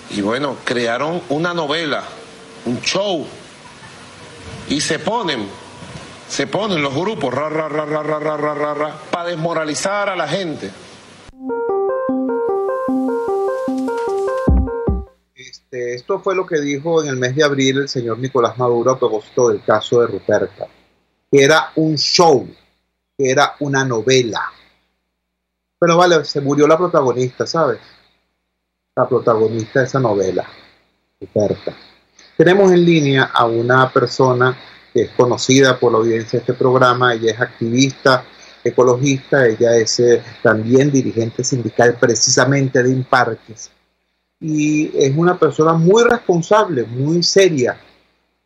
S14: Y bueno, crearon una novela, un show, y se ponen los grupos para desmoralizar a la gente.
S2: Esto fue lo que dijo en el mes de abril el señor Nicolás Maduro a propósito del caso de Ruperta, que era un show, que era una novela. Bueno, vale, se murió la protagonista, ¿sabes? La protagonista de esa novela, Ruperta. Tenemos en línea a una persona que es conocida por la audiencia de este programa. Ella es activista, ecologista, ella es también dirigente sindical precisamente de Imparques. Y es una persona muy responsable, muy seria.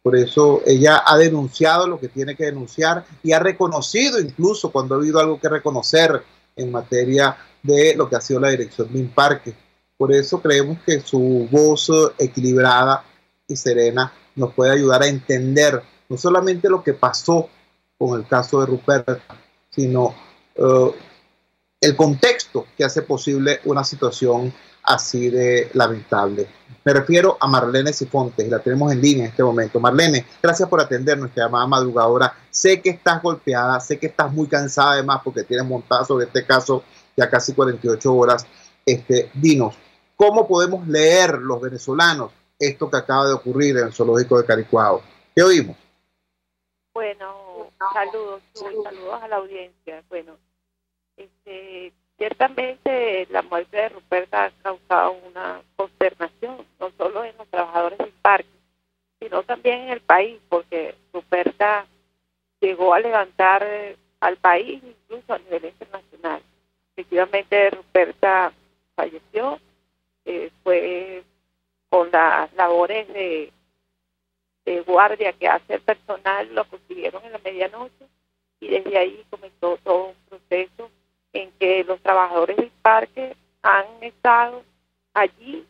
S2: Por eso ella ha denunciado lo que tiene que denunciar y ha reconocido incluso cuando ha habido algo que reconocer en materia de lo que ha sido la dirección de Imparques. Por eso creemos que su voz equilibrada y serena nos puede ayudar a entender no solamente lo que pasó con el caso de Ruperta, sino el contexto que hace posible una situación así de lamentable. Me refiero a Marlene Sifontes y la tenemos en línea en este momento. Marlene, gracias por atender nuestra llamada madrugadora. Sé que estás golpeada, sé que estás muy cansada además porque tienes montado sobre este caso ya casi 48 horas. Dinos, ¿cómo podemos leer los venezolanos esto que acaba de ocurrir en el zoológico de Caricuao? ¿Qué oímos?
S15: Bueno, saludos a la audiencia. Bueno, ciertamente la muerte de Ruperta ha causado una consternación, no solo en los trabajadores del parque, sino también en el país, porque Ruperta llegó a levantar al país incluso a nivel internacional. Efectivamente, Ruperta falleció, fue con las labores de guardia que hace el personal, lo consiguieron en la medianoche y desde ahí comenzó todo un proceso en que los trabajadores del parque han estado allí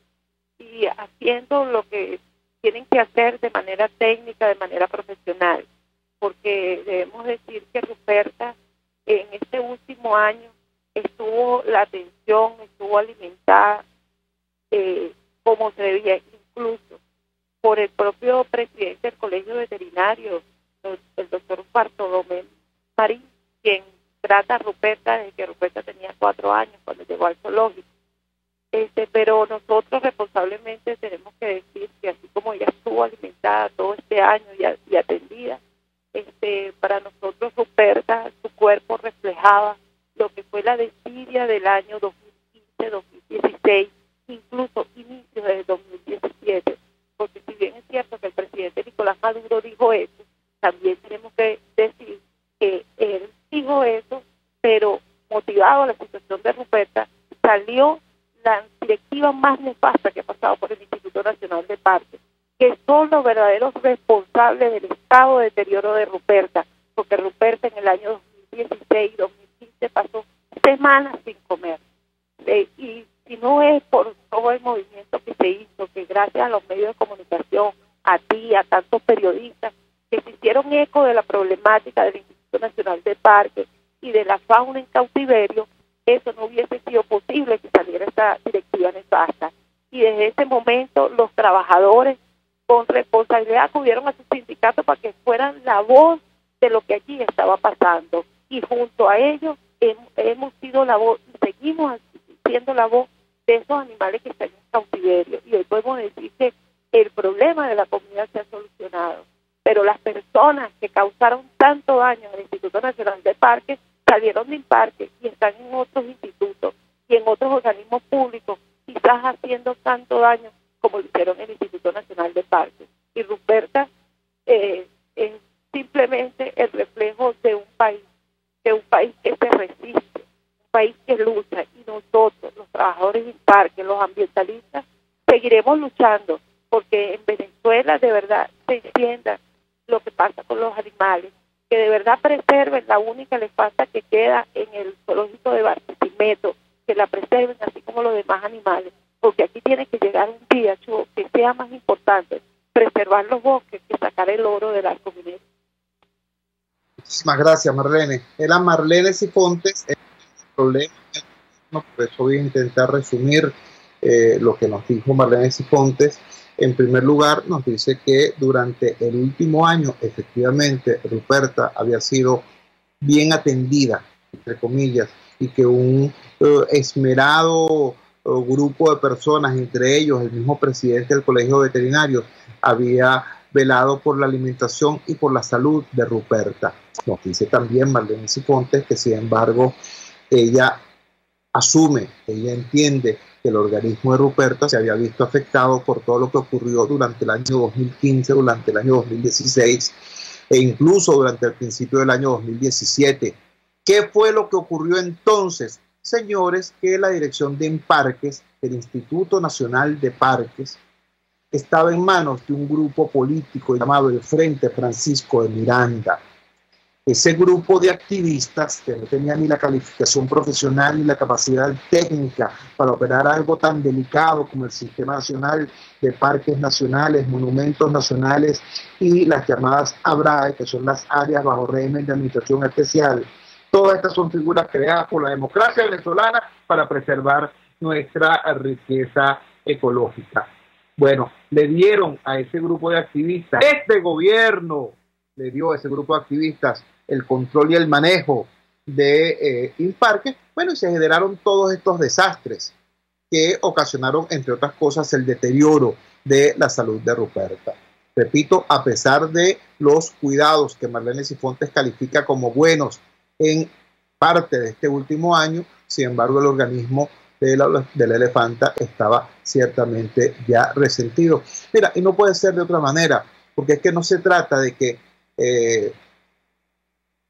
S15: y haciendo lo que tienen que hacer de manera técnica, de manera profesional, porque debemos decir que Ruperta en este último año estuvo la atención, estuvo alimentada como se debía, incluso por el propio presidente del Colegio Veterinario, el doctor Bartolomé Marín, quien trata a Ruperta desde que Ruperta tenía 4 años cuando llegó al zoológico. Pero nosotros responsablemente tenemos que decir que así como ella estuvo alimentada todo este año y atendida, para nosotros Ruperta, su cuerpo reflejaba lo que fue la desidia del año 2015, 2016, incluso inicios de 2017, porque si bien es cierto que el presidente Nicolás Maduro dijo eso, también tenemos que decir que él dijo eso, pero motivado a la situación de Ruperta, salió la directiva más nefasta que ha pasado por el Instituto Nacional de Parques, que son los verdaderos responsables del estado de deterioro de Ruperta, porque Ruperta en el año 2016 y 2015 pasó semanas sin comer. Y si no es por todo el movimiento que se hizo, que gracias a los medios de comunicación, a ti, a tantos periodistas, que se hicieron eco de la problemática del Instituto Nacional de Parques y de la fauna en cautiverio, eso no hubiese sido posible que saliera esta directiva nefasta. Y desde ese momento los trabajadores con responsabilidad acudieron a sus sindicatos para que fueran la voz de lo que allí estaba pasando. Y junto a ellos hemos sido la voz y seguimos siendo la voz de esos animales que están en cautiverio. Y hoy podemos decir que el problema de la comunidad se ha solucionado. Pero las personas que causaron tanto daño al Instituto Nacional de Parques salieron de Imparques y están en otros institutos y en otros organismos públicos, quizás haciendo tanto daño como lo hicieron en el Instituto Nacional de Parques. Y Ruperta es simplemente el reflejo de un país que se resiste, un país que lucha, y nosotros, los trabajadores de Imparques, los ambientalistas, seguiremos luchando porque en Venezuela de verdad se entienda lo que pasa con los animales, que de verdad preserven la única elefanta que queda en el zoológico de Barquisimeto, que la preserven así como los demás animales, porque aquí tiene que llegar un día, Chuo, que sea más importante preservar los bosques que sacar el oro del arco minero.
S2: Muchísimas gracias, Marlene. Era Marlene Sifontes, el problema, por eso voy a intentar resumir lo que nos dijo Marlene Sifontes. En primer lugar, nos dice que durante el último año, efectivamente, Ruperta había sido bien atendida, entre comillas, y que un esmerado grupo de personas, entre ellos el mismo presidente del Colegio de Veterinarios, había velado por la alimentación y por la salud de Ruperta. Nos dice también Marlene Sifontes que, sin embargo, ella asume, ella entiende que el organismo de Ruperta se había visto afectado por todo lo que ocurrió durante el año 2015, durante el año 2016 e incluso durante el principio del año 2017. ¿Qué fue lo que ocurrió entonces? Señores, que la dirección de Parques, el Instituto Nacional de Parques, estaba en manos de un grupo político llamado el Frente Francisco de Miranda. Ese grupo de activistas, que no tenía ni la calificación profesional ni la capacidad técnica para operar algo tan delicado como el Sistema Nacional de Parques Nacionales, Monumentos Nacionales y las llamadas ABRAE, que son las áreas bajo régimen de administración especial. Todas estas son figuras creadas por la democracia venezolana para preservar nuestra riqueza ecológica. Bueno, le dieron a ese grupo de activistas, este gobierno le dio a ese grupo de activistas el control y el manejo de Imparque, bueno, y se generaron todos estos desastres que ocasionaron, entre otras cosas, el deterioro de la salud de Ruperta. Repito, a pesar de los cuidados que Marlene Sifontes califica como buenos en parte de este último año, sin embargo, el organismo de la elefanta estaba ciertamente ya resentido. Mira, y no puede ser de otra manera, porque es que no se trata de que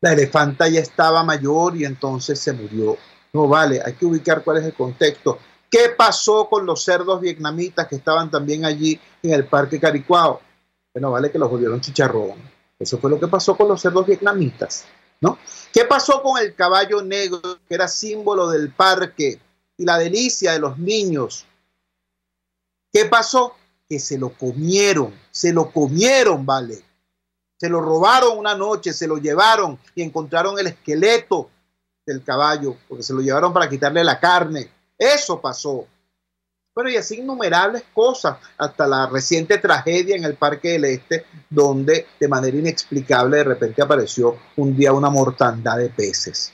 S2: la elefanta ya estaba mayor y entonces se murió. No vale, hay que ubicar cuál es el contexto. ¿Qué pasó con los cerdos vietnamitas que estaban también allí en el Parque Caricuao? Bueno, vale que los volvieron chicharrón. Eso fue lo que pasó con los cerdos vietnamitas, ¿no? ¿Qué pasó con el caballo negro, que era símbolo del parque y la delicia de los niños? ¿Qué pasó? Que se lo comieron, vale. Se lo robaron una noche, se lo llevaron y encontraron el esqueleto del caballo, porque se lo llevaron para quitarle la carne. Eso pasó. Bueno, y así innumerables cosas, hasta la reciente tragedia en el Parque del Este, donde de manera inexplicable de repente apareció un día una mortandad de peces.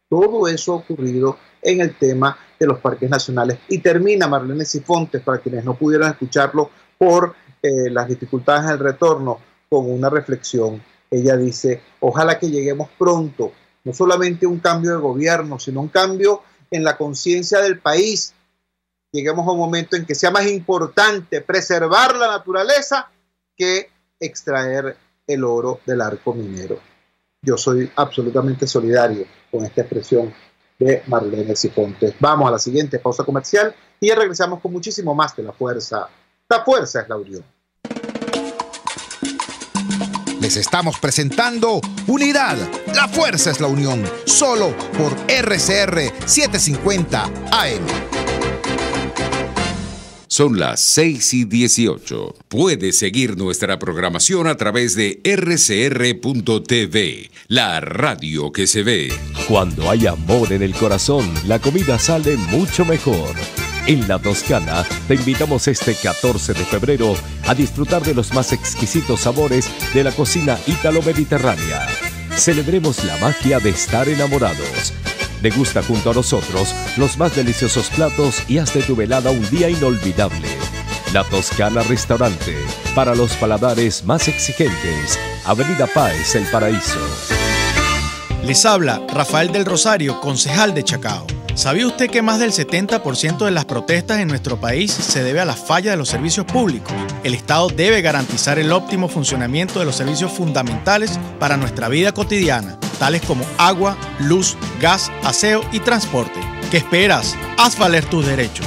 S2: Todo eso ha ocurrido en el tema de los parques nacionales. Y termina Marlene Sifontes, para quienes no pudieron escucharlo por las dificultades del retorno, con una reflexión. Ella dice, ojalá que lleguemos pronto, no solamente un cambio de gobierno, sino un cambio en la conciencia del país. Lleguemos a un momento en que sea más importante preservar la naturaleza que extraer el oro del arco minero. Yo soy absolutamente solidario con esta expresión de Marlene Sifontes. Vamos a la siguiente pausa comercial y ya regresamos con muchísimo más de La Fuerza. La Fuerza es la Unión.
S6: Les estamos presentando Unidad. La Fuerza es la Unión. Solo por RCR 750 AM.
S7: Son las 6:18. Puedes seguir nuestra programación a través de rcr.tv, la radio que se ve.
S16: Cuando hay amor en el corazón, la comida sale mucho mejor. En La Toscana te invitamos este 14 de febrero a disfrutar de los más exquisitos sabores de la cocina ítalo-mediterránea. Celebremos la magia de estar enamorados. Degusta junto a nosotros los más deliciosos platos y haz de tu velada un día inolvidable. La Toscana Restaurante, para los paladares más exigentes. Avenida Páez, El Paraíso.
S17: Les habla Rafael del Rosario, concejal de Chacao. ¿Sabía usted que más del 70% de las protestas en nuestro país se debe a la falla de los servicios públicos? El Estado debe garantizar el óptimo funcionamiento de los servicios fundamentales para nuestra vida cotidiana, tales como agua, luz, gas, aseo y transporte. ¿Qué esperas? Haz valer tus derechos.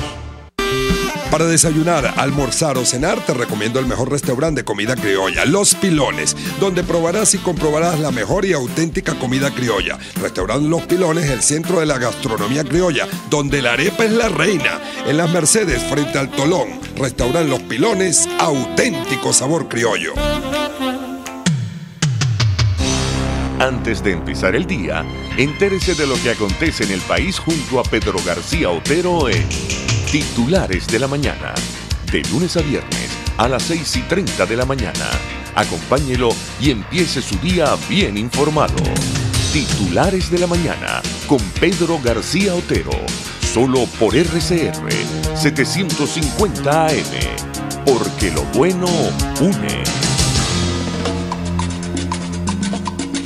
S12: Para desayunar, almorzar o cenar, te recomiendo el mejor restaurante de comida criolla, Los Pilones, donde probarás y comprobarás la mejor y auténtica comida criolla. Restaurante Los Pilones, el centro de la gastronomía criolla, donde la arepa es la reina. En Las Mercedes, frente al Tolón. Restaurante Los Pilones, auténtico sabor criollo.
S18: Antes de empezar el día, entérese de lo que acontece en el país junto a Pedro García Otero en Titulares de la Mañana, de lunes a viernes a las 6:30 de la mañana. Acompáñelo y empiece su día bien informado. Titulares de la Mañana con Pedro García Otero, solo por RCR 750 AM, porque lo bueno une.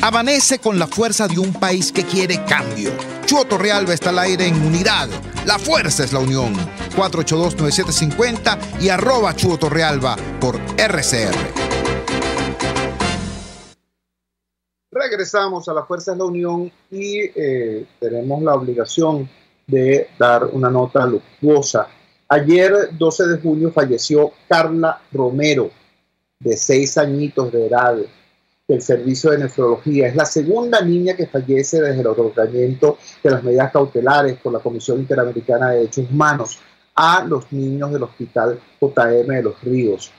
S6: Amanece con la fuerza de un país que quiere cambio. Chuo Torrealba está al aire en Unidad. La fuerza es la unión. 482-9750 y @Chuo Torrealba por RCR.
S2: Regresamos a La Fuerza es la Unión y tenemos la obligación de dar una nota luctuosa. Ayer, 12 de junio, falleció Carla Romero, de 6 añitos de edad, del servicio de nefrología. Es la segunda niña que fallece desde el otorgamiento de las medidas cautelares por la Comisión Interamericana de Derechos Humanos a los niños del Hospital JM de Los Ríos.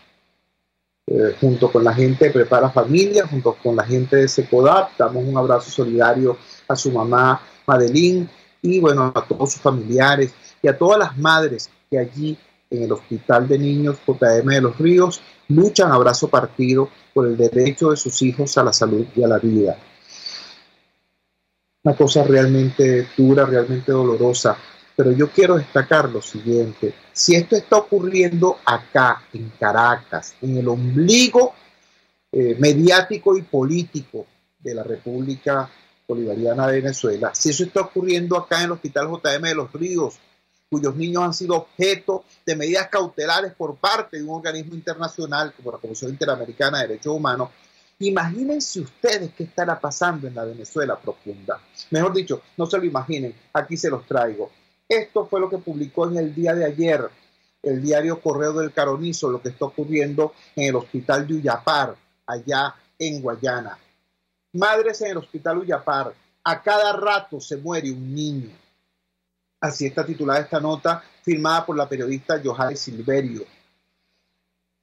S2: Junto con la gente de Prepara Familia, junto con la gente de Secodap, damos un abrazo solidario a su mamá Madeline y bueno, a todos sus familiares y a todas las madres que allí en el Hospital de Niños JM de Los Ríos luchan a brazo partido por el derecho de sus hijos a la salud y a la vida. Una cosa realmente dura, realmente dolorosa. Pero yo quiero destacar lo siguiente: si esto está ocurriendo acá, en Caracas, en el ombligo mediático y político de la República Bolivariana de Venezuela, si eso está ocurriendo acá en el Hospital JM de Los Ríos, cuyos niños han sido objeto de medidas cautelares por parte de un organismo internacional como la Comisión Interamericana de Derechos Humanos, imagínense ustedes qué estará pasando en la Venezuela profunda. Mejor dicho, no se lo imaginen, aquí se los traigo. Esto fue lo que publicó en el día de ayer el diario Correo del Caronizo, lo que está ocurriendo en el hospital de Uyapar, allá en Guayana. Madres en el hospital Uyapar, a cada rato se muere un niño. Así está titulada esta nota, firmada por la periodista Johanny Silverio.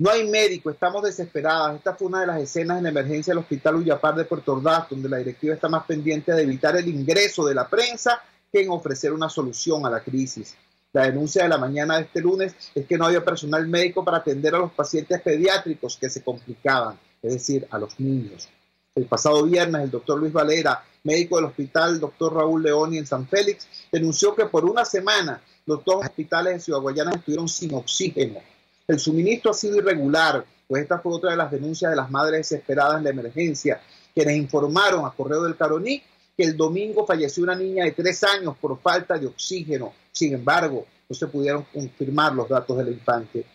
S2: No hay médico, estamos desesperadas. Esta fue una de las escenas en la emergencia del hospital Uyapar de Puerto Ordaz, donde la directiva está más pendiente de evitar el ingreso de la prensa que en ofrecer una solución a la crisis. La denuncia de la mañana de este lunes es que no había personal médico para atender a los pacientes pediátricos que se complicaban, es decir, a los niños. El pasado viernes, el doctor Luis Valera, médico del hospital Dr. Raúl Leoni en San Félix, denunció que por una semana los 2 hospitales de Ciudad Guayana estuvieron sin oxígeno. El suministro ha sido irregular, pues esta fue otra de las denuncias de las madres desesperadas en la emergencia, quienes informaron a Correo del Caroní que el domingo falleció una niña de 3 años por falta de oxígeno. Sin embargo, no se pudieron confirmar los datos del infante.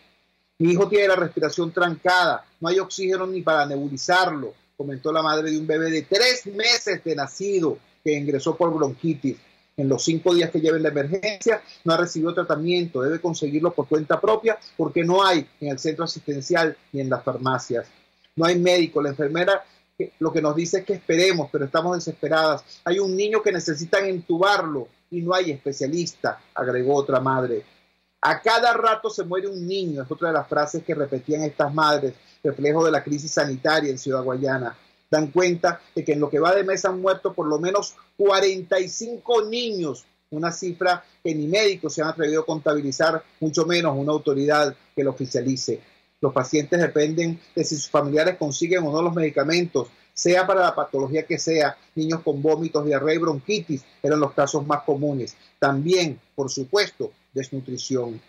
S2: Mi hijo tiene la respiración trancada, no hay oxígeno ni para nebulizarlo, comentó la madre de un bebé de 3 meses de nacido que ingresó por bronquitis. En los 5 días que lleva en la emergencia no ha recibido tratamiento, debe conseguirlo por cuenta propia porque no hay en el centro asistencial ni en las farmacias. No hay médico, la enfermera lo que nos dice es que esperemos, pero estamos desesperadas. Hay un niño que necesitan entubarlo y no hay especialista, agregó otra madre. A cada rato se muere un niño, es otra de las frases que repetían estas madres, reflejo de la crisis sanitaria en Ciudad Guayana. Dan cuenta de que en lo que va de mes han muerto por lo menos 45 niños, una cifra que ni médicos se han atrevido a contabilizar, mucho menos una autoridad que lo oficialice. Los pacientes dependen de si sus familiares consiguen o no los medicamentos, sea para la patología que sea. Niños con vómitos, diarrea y bronquitis eran los casos más comunes. También, por supuesto, desnutrición.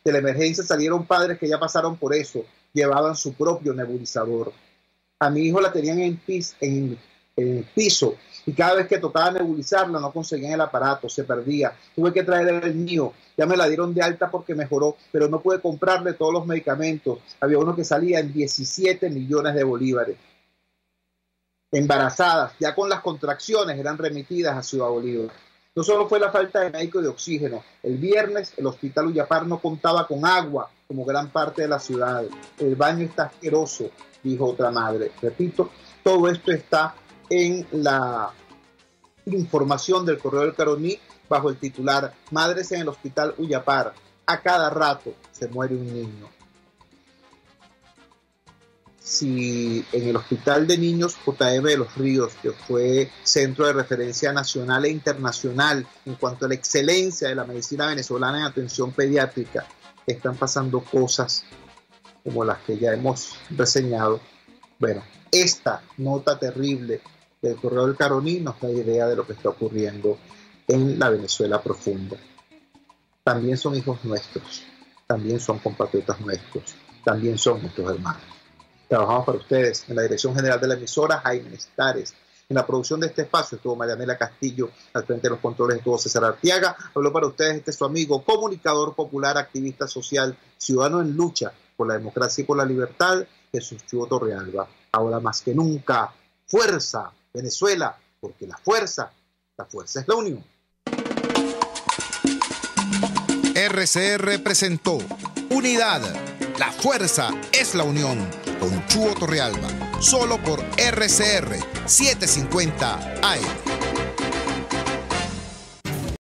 S2: De la emergencia salieron padres que ya pasaron por eso, llevaban su propio nebulizador. A mi hijo la tenían en el piso y cada vez que tocaba nebulizarla no conseguían el aparato, se perdía. Tuve que traer el mío, ya me la dieron de alta porque mejoró, pero no pude comprarle todos los medicamentos. Había uno que salía en 17 millones de bolívares. Embarazadas, ya con las contracciones, eran remitidas a Ciudad Bolívar. No solo fue la falta de médico y de oxígeno. El viernes el hospital Uyapar no contaba con agua, como gran parte de la ciudad. El baño está asqueroso, dijo otra madre. Repito, todo esto está en la información del Correo del Caroní bajo el titular Madres en el hospital Uyapar. A cada rato se muere un niño. Si en el Hospital de Niños JM de Los Ríos, que fue centro de referencia nacional e internacional en cuanto a la excelencia de la medicina venezolana en atención pediátrica, están pasando cosas como las que ya hemos reseñado, bueno, esta nota terrible del Correo del Caroní nos da idea de lo que está ocurriendo en la Venezuela profunda. También son hijos nuestros, también son compatriotas nuestros, también son nuestros hermanos. Trabajamos para ustedes en la dirección general de la emisora, Jaime Estares, En la producción de este espacio estuvo Marianela Castillo, al frente de los controles estuvo César Arteaga. Habló para ustedes este su amigo, comunicador popular, activista social, ciudadano en lucha por la democracia y por la libertad, Jesús Chuo Torrealba. Ahora más que nunca, fuerza, Venezuela, porque la fuerza es la unión.
S6: RCR presentó Unidad, la fuerza es la unión, con Chuo Torrealba, solo por RCR 750 AM.